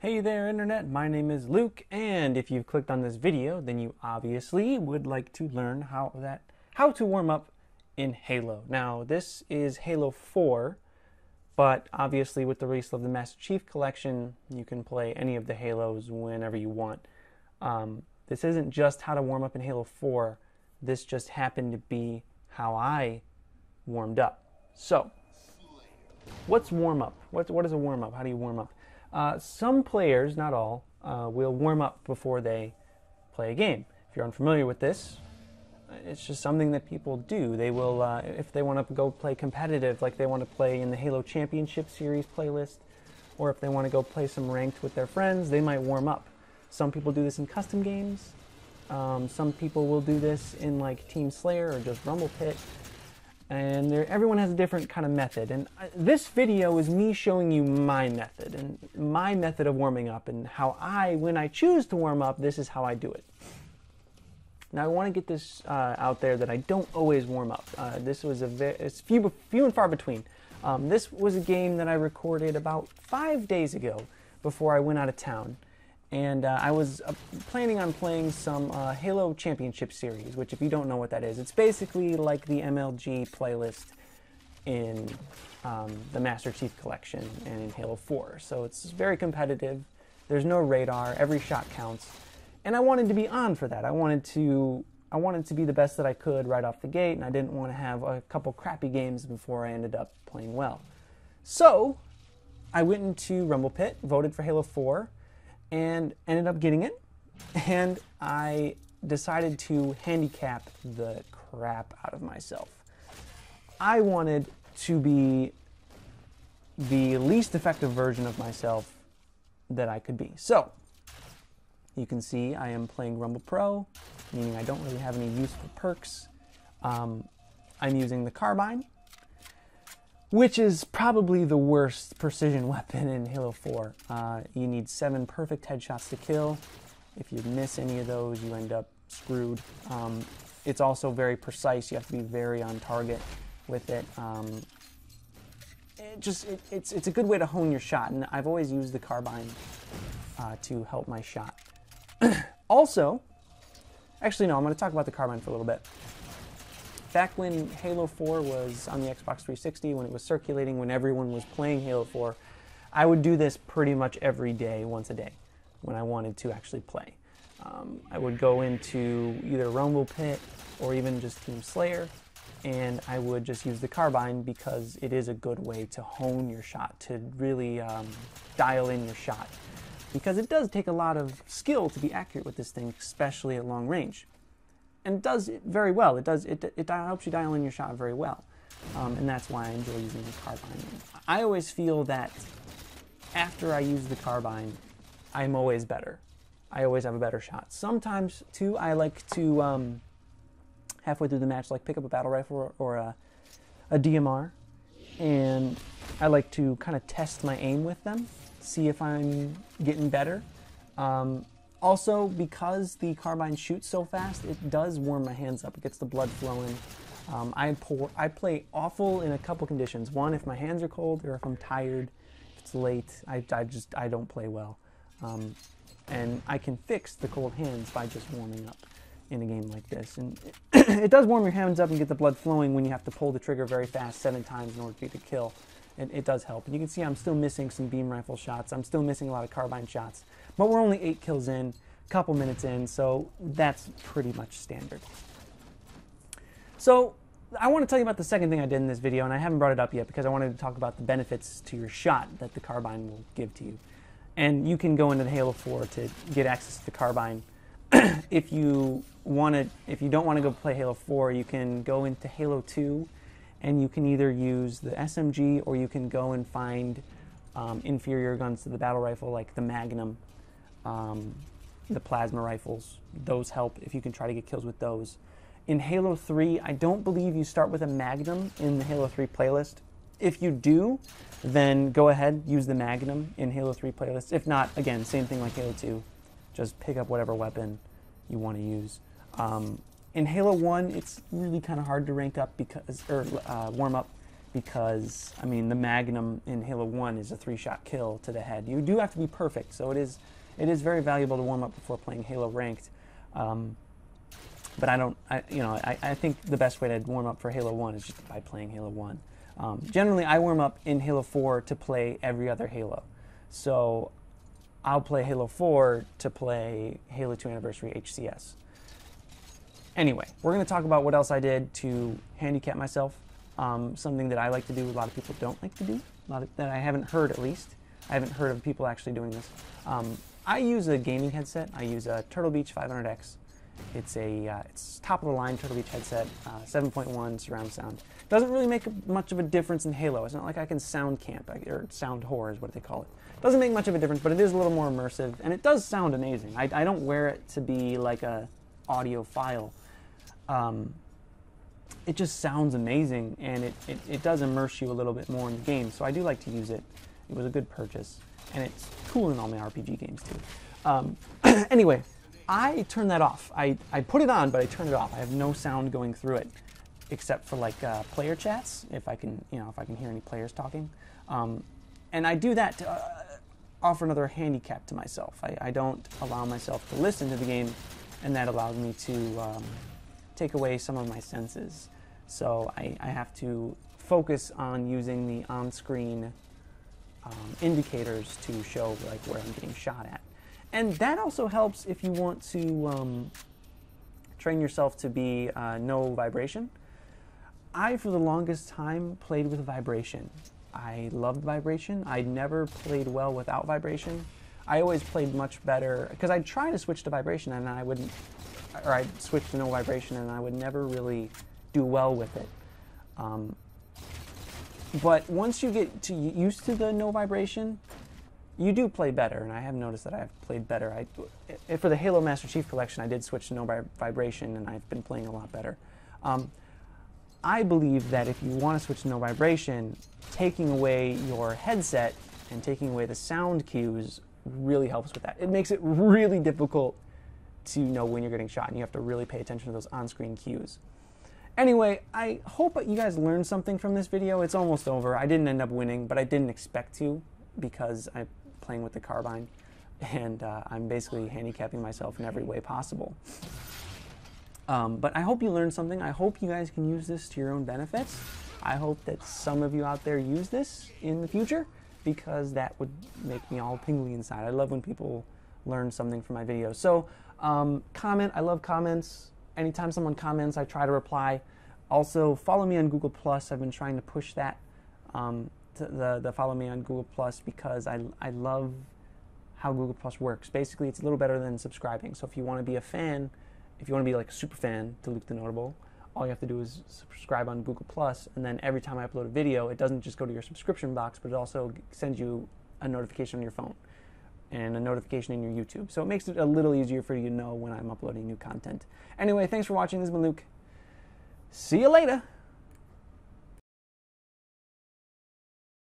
Hey there Internet, my name is Luke, and if you've clicked on this video, then you obviously would like to learn how to warm up in Halo. Now, this is Halo 4, but obviously with the release of the Master Chief Collection, you can play any of the Halos whenever you want. This isn't just how to warm up in Halo 4, this just happened to be how I warmed up. So, what's warm up? What is a warm up? How do you warm up? Some players, not all, will warm up before they play a game. If you're unfamiliar with this, it's just something that people do. They will, if they want to go play competitive, like they want to play in the Halo Championship Series playlist, or if they want to go play some ranked with their friends, they might warm up. Some people do this in custom games. Some people will do this in like Team Slayer or just Rumble Pit. And everyone has a different kind of method. And this video is me showing you my method, and my method of warming up, and how when I choose to warm up, this is how I do it. Now I want to get this out there that I don't always warm up. This was it's few and far between. This was a game that I recorded about 5 days ago before I went out of town. And I was planning on playing some Halo Championship Series, which if you don't know what that is, it's basically like the MLG playlist in the Master Chief Collection and in Halo 4. So it's very competitive. There's no radar. Every shot counts. And I wanted to be on for that. I wanted to be the best that I could right off the gate, and I didn't want to have a couple crappy games before I ended up playing well. So I went into Rumble Pit, voted for Halo 4, and ended up getting it, and I decided to handicap the crap out of myself. I wanted to be the least effective version of myself that I could be. So, you can see I am playing Rumble Pro, meaning I don't really have any useful perks. I'm using the carbine, which is probably the worst precision weapon in Halo 4. You need 7 perfect headshots to kill. If you miss any of those, you end up screwed. It's also very precise. You have to be very on target with it. It's a good way to hone your shot, and I've always used the carbine to help my shot. Also, actually no, I'm going to talk about the carbine for a little bit. Back when Halo 4 was on the Xbox 360, when it was circulating, when everyone was playing Halo 4, I would do this pretty much every day, once a day, when I wanted to actually play. I would go into either Rumble Pit or even just Team Slayer, and I would just use the carbine because it is a good way to hone your shot, to really dial in your shot. Because it does take a lot of skill to be accurate with this thing, especially at long range. And it does it very well. It helps you dial in your shot very well. And that's why I enjoy using the carbine. I always feel that after I use the carbine, I'm always better. I always have a better shot. Sometimes, too, I like to, halfway through the match, like pick up a battle rifle or a DMR. And I like to kind of test my aim with them, see if I'm getting better. Also, because the carbine shoots so fast, it does warm my hands up. It gets the blood flowing. I play awful in a couple conditions. One, if my hands are cold, or if I'm tired, if it's late, I don't play well. And I can fix the cold hands by just warming up in a game like this. And it does warm your hands up and get the blood flowing when you have to pull the trigger very fast 7 times in order to get a kill. It does help. And you can see I'm still missing some beam rifle shots. I'm still missing a lot of carbine shots. But we're only 8 kills in, a couple minutes in, so that's pretty much standard. So I want to tell you about the second thing I did in this video, and I haven't brought it up yet because I wanted to talk about the benefits to your shot that the carbine will give to you. And you can go into Halo 4 to get access to the carbine. If you don't want to go play Halo 4, you can go into Halo 2, and you can either use the SMG or you can go and find inferior guns to the battle rifle, like the Magnum, the plasma rifles. Those help if you can try to get kills with those. In Halo 3, I don't believe you start with a Magnum in the Halo 3 playlist. If you do, then go ahead, use the Magnum in Halo 3 playlist. If not, again, same thing like Halo 2. Just pick up whatever weapon you want to use. In Halo 1, it's really kind of hard to rank up warm up because, I mean, the Magnum in Halo 1 is a 3-shot kill to the head. You do have to be perfect, so it is very valuable to warm up before playing Halo Ranked. But I think the best way to warm up for Halo 1 is just by playing Halo 1. Generally, I warm up in Halo 4 to play every other Halo. So I'll play Halo 4 to play Halo 2 Anniversary HCS. Anyway, we're going to talk about what else I did to handicap myself. Something that I like to do, a lot of people don't like to do, that I haven't heard at least. I haven't heard of people actually doing this. I use a gaming headset. I use a Turtle Beach 500X. It's top of the line Turtle Beach headset, 7.1 surround sound. Doesn't really make much of a difference in Halo. It's not like I can sound camp, or sound whore is what they call it. Doesn't make much of a difference, but it is a little more immersive, and it does sound amazing. I don't wear it to be like a audiophile. It just sounds amazing, and it does immerse you a little bit more in the game, so I do like to use it. It was a good purchase, and it's cool in all my RPG games too. Anyway, I turned that off. I put it on, but I turned it off. I have no sound going through it, except for like player chats, if I can hear any players talking. And I do that to offer another handicap to myself. I don't allow myself to listen to the game, and that allows me to take away some of my senses. So I have to focus on using the on-screen indicators to show like where I'm getting shot at. And that also helps if you want to train yourself to be no vibration. I, for the longest time, played with vibration. I loved vibration. I never played well without vibration. I always played much better, because I'd try to switch to vibration and I wouldn't, or I'd switch to no vibration and I would never really do well with it. But once you get used to the no vibration, you do play better, and I have noticed that I've played better. For the Halo Master Chief Collection, I did switch to no vibration, and I've been playing a lot better. I believe that if you want to switch to no vibration, taking away your headset and taking away the sound cues really helps with that. It makes it really difficult to know when you're getting shot, and you have to really pay attention to those on-screen cues. Anyway, I hope you guys learned something from this video. It's almost over. I didn't end up winning, but I didn't expect to, because I'm playing with the carbine, and I'm basically handicapping myself in every way possible. But I hope you learned something. I hope you guys can use this to your own benefits. I hope that some of you out there use this in the future, because that would make me all tingly inside. I love when people learn something from my videos. So comment. I love comments. Anytime someone comments, I try to reply. Also, follow me on Google+. I've been trying to push that, the follow me on Google+, because I love how Google+ works. Basically, it's a little better than subscribing. So if you want to be a fan, if you want to be like a super fan to Luke the Notable, all you have to do is subscribe on Google+, and then every time I upload a video, it doesn't just go to your subscription box, but it also sends you a notification on your phone and a notification in your YouTube. So it makes it a little easier for you to know when I'm uploading new content. Anyway, thanks for watching. This has been Luke. See you later.